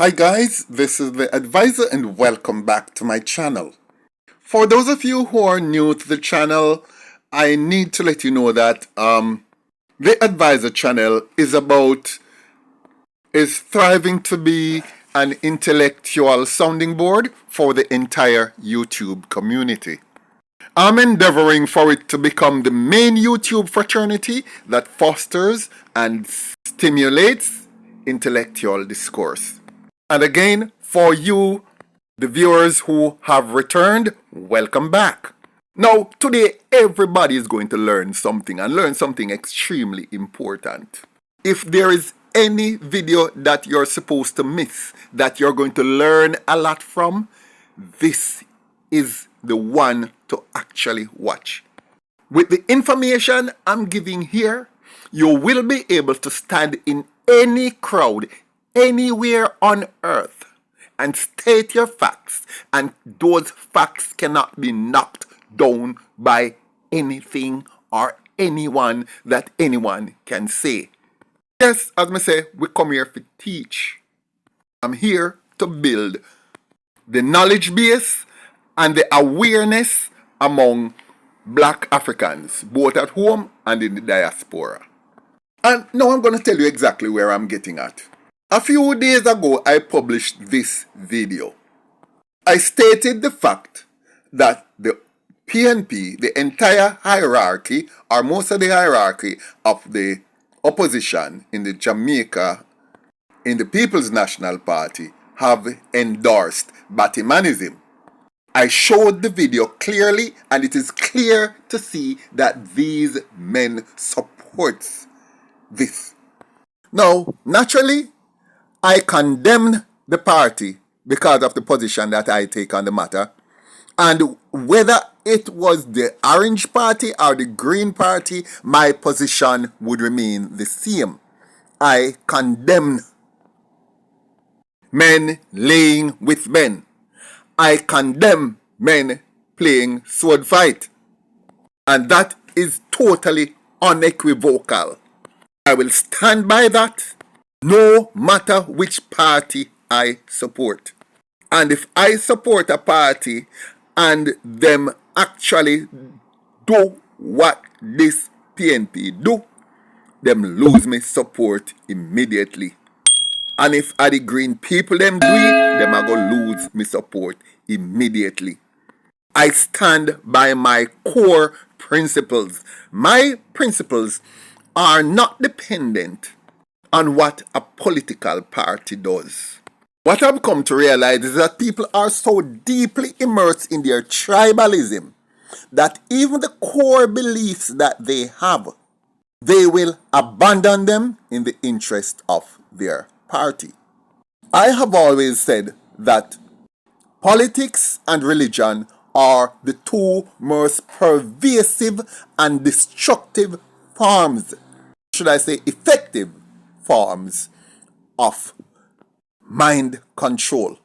Hi guys, this is the advisor and welcome back to my channel. For those of you who are new to the channel, I need to let you know that the advisor channel is thriving to be an intellectual sounding board for the entire YouTube community. I'm endeavoring for it to become the main YouTube fraternity that fosters and stimulates intellectual discourse. And again, for you, the viewers who have returned, welcome back. Now, today, everybody is going to learn something and learn something extremely important. If there is any video that you're supposed to miss, that you're going to learn a lot from, this is the one to actually watch. With the information I'm giving here, you will be able to stand in any crowd, anywhere on earth, and state your facts, and those facts cannot be knocked down by anything or anyone that anyone can say. Yes, as I say, we come here to teach. I'm here to build the knowledge base and the awareness among Black Africans, both at home and in the diaspora. And now I'm going to tell you exactly where I'm getting at. A few days ago, I published this video. I stated the fact that the PNP, the entire hierarchy, or most of the hierarchy of the opposition in the Jamaica, in the People's National Party, have endorsed Batmanism. I showed the video clearly, and it is clear to see that these men support this. Now, naturally, I condemn the party because of the position that I take on the matter. And whether it was the Orange Party or the Green Party, my position would remain the same. I condemn men laying with men. I condemn men playing sword fight. And that is totally unequivocal. I will stand by that no matter which party I support. And if I support a party and them actually do what this PNP do, them lose me support immediately. And if the green people them do it, them are going to lose me support immediately. I stand by my core principles. My principles are not dependent on what a political party does. What I've come to realize is that people are so deeply immersed in their tribalism that even the core beliefs that they have, they will abandon them in the interest of their party. I have always said that politics and religion are the two most pervasive and destructive forms, should I say effective forms of mind control.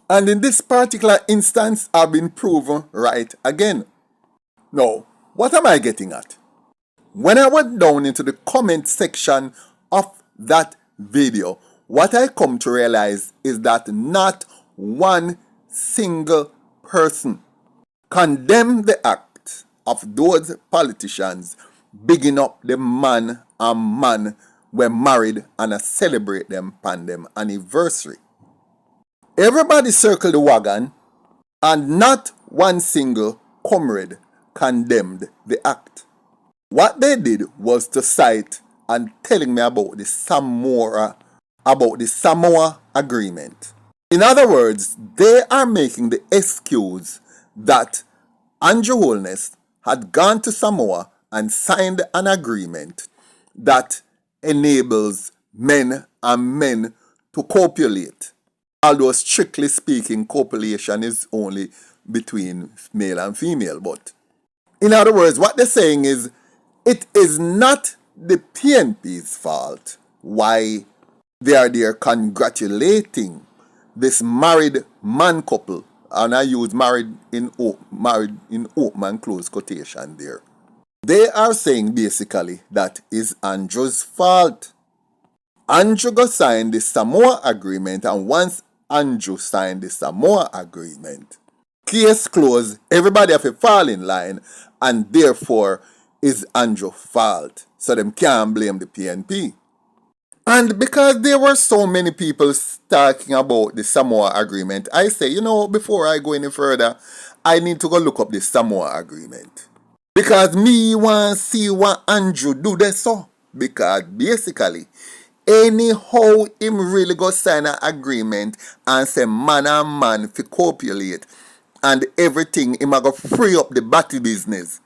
And in this particular instance, I've been proven right again. Now, what am I getting at? When I went down into the comment section of that video, what I come to realize is that not one single person condemned the act of those politicians bigging up the man and man were married and I celebrate them on them anniversary. Everybody circled the wagon and not one single comrade condemned the act. What they did was to cite and telling me about the Samoa Agreement. In other words, they are making the excuse that Andrew Holness had gone to Samoa and signed an agreement that enables men and men to copulate. Although strictly speaking, copulation is only between male and female. But in other words, what they're saying is it is not the PNP's fault why they are there congratulating this married man couple. And I use married in open and close quotation there. They are saying basically that is Andrew's fault. Andrew go sign the Samoa Agreement, and once Andrew signed the Samoa Agreement, case closed, everybody have to fall in line, and therefore is Andrew's fault. So them can't blame the PNP. And because there were so many people talking about the Samoa Agreement, I say, before I go any further, I need to go look up the Samoa Agreement. Because me want to see what Andrew do this so. Because basically, anyhow him really go sign an agreement and say man and man fi copulate and everything, him a go free up the batty business.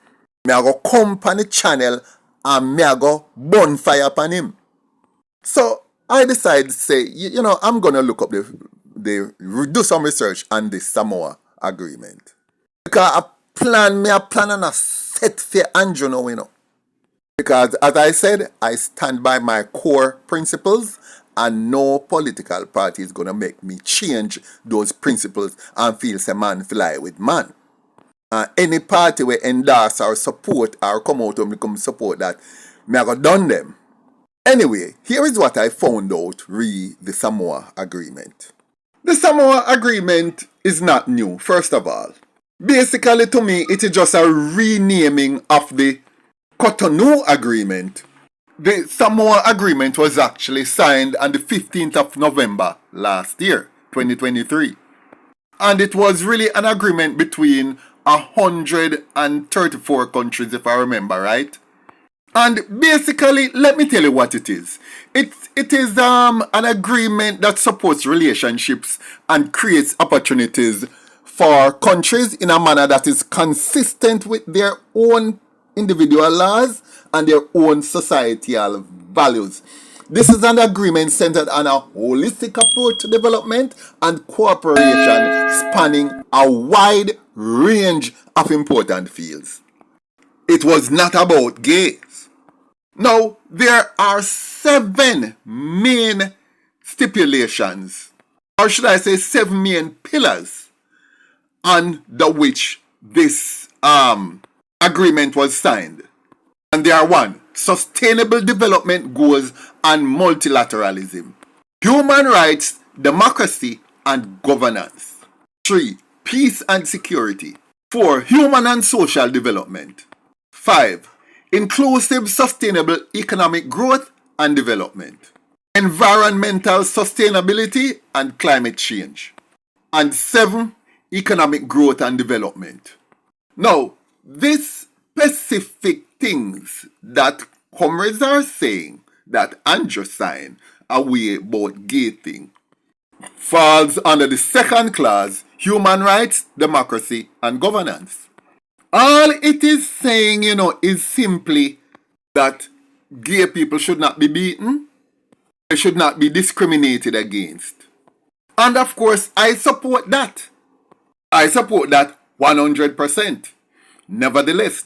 Me a go come on the channel and me a go bonfire upon him. So I decided to say, I'm gonna look up do some research on the Samoa Agreement. Because I plan on a set for Andrew now, Because as I said, I stand by my core principles and no political party is gonna make me change those principles and feel say man fly with man. Any party will endorse or support or come out and become support that, me I go done them. Anyway, here is what I found out re the Samoa Agreement. The Samoa Agreement is not new, first of all. Basically, to me, it is just a renaming of the Cotonou Agreement. The Samoa Agreement was actually signed on the 15th of November last year, 2023. And it was really an agreement between 134 countries, if I remember right. And basically, let me tell you what it is. It is an agreement that supports relationships and creates opportunities for countries in a manner that is consistent with their own individual laws and their own societal values. This is an agreement centered on a holistic approach to development and cooperation spanning a wide range of important fields. It was not about gays. Now, there are 7 main stipulations, or should I say 7 main pillars, under which this agreement was signed. And they are 1. Sustainable development goals and multilateralism. Human rights, democracy, and governance. 3. Peace and security. 4. Human and social development. 5. Inclusive sustainable economic growth and development. Environmental sustainability and climate change. And 7. Economic growth and development. Now, these specific things that Comrades are saying that Andrew signed away about gay thing falls under the 2nd clause, human rights, democracy, and governance. All it is saying, is simply that gay people should not be beaten, they should not be discriminated against. And of course, I support that. I support that 100%. Nevertheless,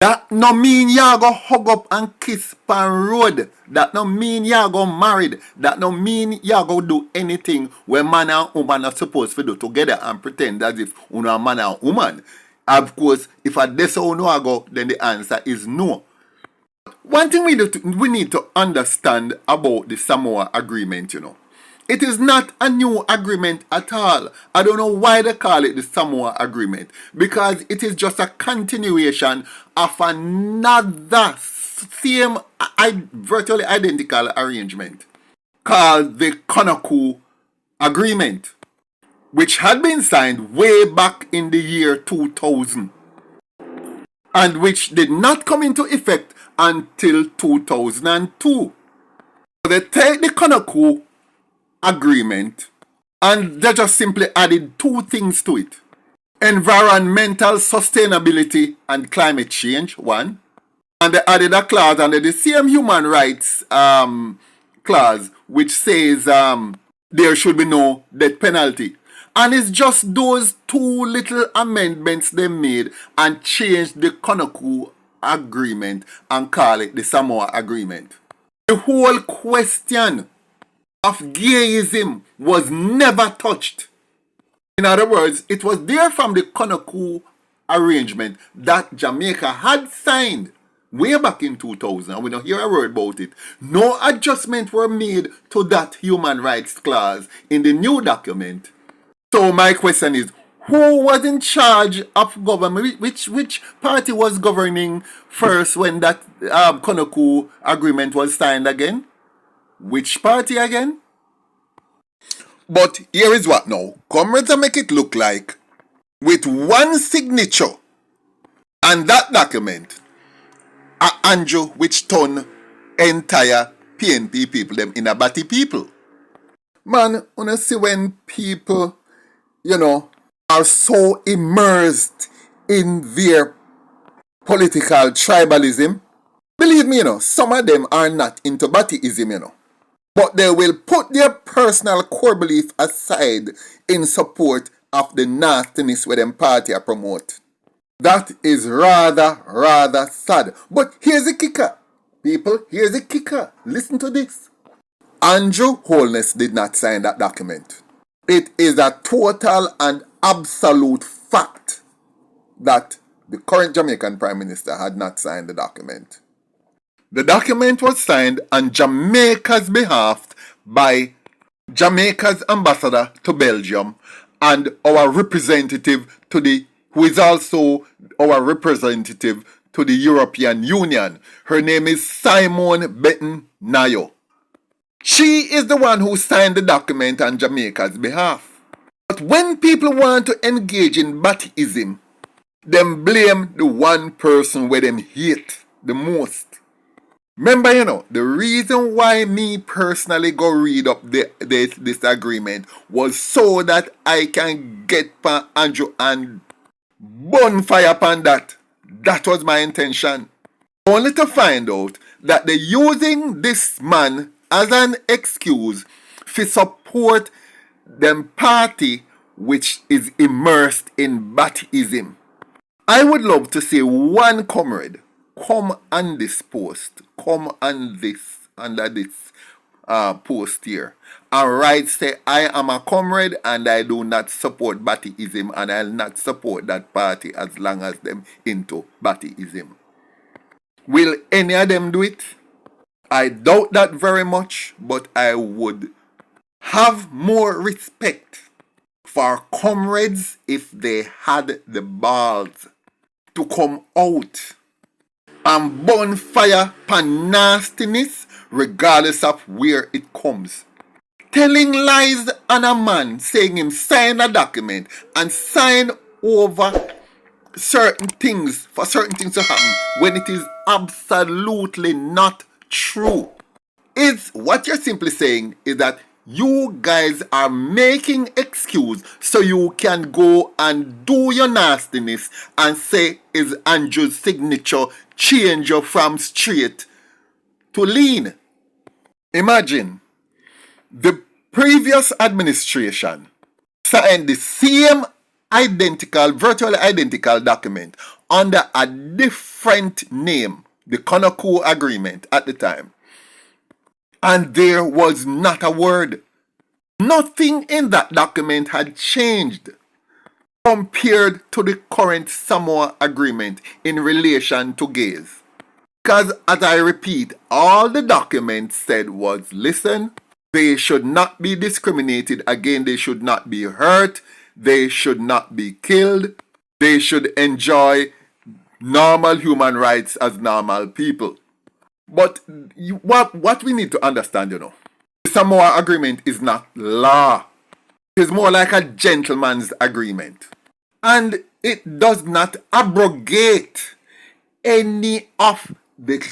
that no mean ya go hug up and kiss pan road. That no mean ya go married. That no mean ya go do anything where man and woman are supposed to do together and pretend as if una a man and woman. Of course, if a deso no go, then the answer is no. One thing we need to understand about the Samoa Agreement, It is not a new agreement at all. I don't know why they call it the Samoa Agreement. Because it is just a continuation of another same, virtually identical arrangement called the Cotonou Agreement, which had been signed way back in the year 2000 and which did not come into effect until 2002. So they take the Cotonou Agreement and they just simply added 2 things to it: environmental sustainability and climate change, 1, and they added a clause under the same human rights clause which says there should be no death penalty. And it's just those 2 little amendments they made and changed the Cotonou Agreement and call it the Samoa Agreement. The whole question of gayism was never touched. In other words, it was there from the Cotonou arrangement that Jamaica had signed way back in 2000, and we don't hear a word about it. No adjustment were made to that human rights clause in the new document. So my question is, who was in charge of government? Which party was governing first when that Conoco agreement was signed again? Which party again? But here is what now. Comrades make it look like with one signature and that document, Andrew which turn entire PNP people them in a batty people. Man, wanna see when people, are so immersed in their political tribalism. Believe me, some of them are not into battyism, but they will put their personal core belief aside in support of the nastiness where them party are promote. That is rather sad. But here's the kicker. People, here's the kicker. Listen to this. Andrew Holness did not sign that document. It is a total and absolute fact that the current Jamaican Prime Minister had not signed the document. The document was signed on Jamaica's behalf by Jamaica's ambassador to Belgium and our representative to who is also our representative to the European Union. Her name is Simone Benton Nayo. She is the one who signed the document on Jamaica's behalf. But when people want to engage in battyism, them blame the one person where them hate the most. Remember, the reason why me personally go read up this agreement was so that I can get pan Andrew and bonfire upon that. That was my intention. Only to find out that they're using this man as an excuse to support them party which is immersed in battyism. I would love to see one comrade come on this post, come on this, under this post here, and write say, I am a comrade and I do not support battyism and I'll not support that party as long as them into battyism. Will any of them do it? I doubt that very much, but I would have more respect for comrades if they had the balls to come out and burn fire pan nastiness regardless of where it comes. Telling lies on a man, saying him sign a document and sign over certain things for certain things to happen when it is absolutely not true. Is what you're simply saying is that you guys are making excuse so you can go and do your nastiness and say is Andrew's signature change you from straight to lean. Imagine the previous administration signed the same virtually identical document under a different name, the Conoco Agreement at the time. And there was not a word. Nothing in that document had changed compared to the current Samoa Agreement in relation to gays. Because, as I repeat, all the document said was, listen, they should not be discriminated against, they should not be hurt, they should not be killed, they should enjoy normal human rights as normal people. But what we need to understand, the Samoa Agreement is not law. It is more like a gentleman's agreement. And it does not abrogate any of the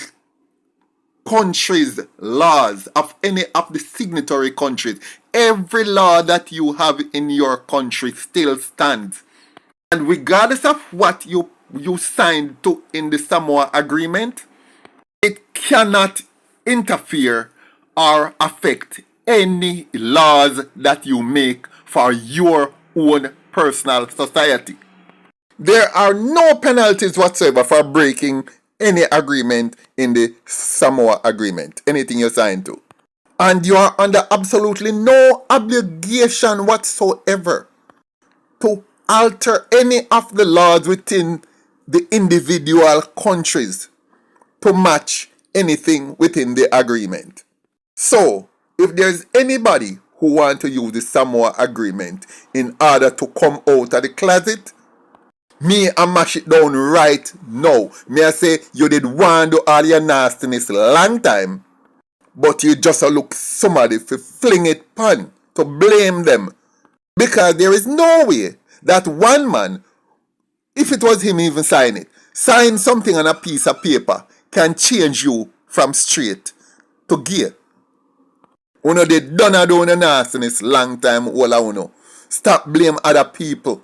country's laws, of any of the signatory countries. Every law that you have in your country still stands. And regardless of what you signed to in the Samoa Agreement, it cannot interfere or affect any laws that you make for your own personal society. There are no penalties whatsoever for breaking any agreement in the Samoa Agreement, anything you sign to. And you are under absolutely no obligation whatsoever to alter any of the laws within the individual countries. to match anything within the agreement. So, if there's anybody who want to use the Samoa Agreement in order to come out of the closet, me I mash it down right now. Me I say you did want to do all your nastiness long time, but you just a look somebody for fling it pan to blame them. Because there is no way that one man, if it was him even sign something on a piece of paper can change you from straight to gay. Uno did done a do the nastiness long time all a uno. Stop blame other people.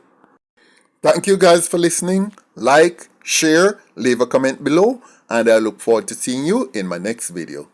Thank you guys for listening. Like, share, leave a comment below, and I look forward to seeing you in my next video.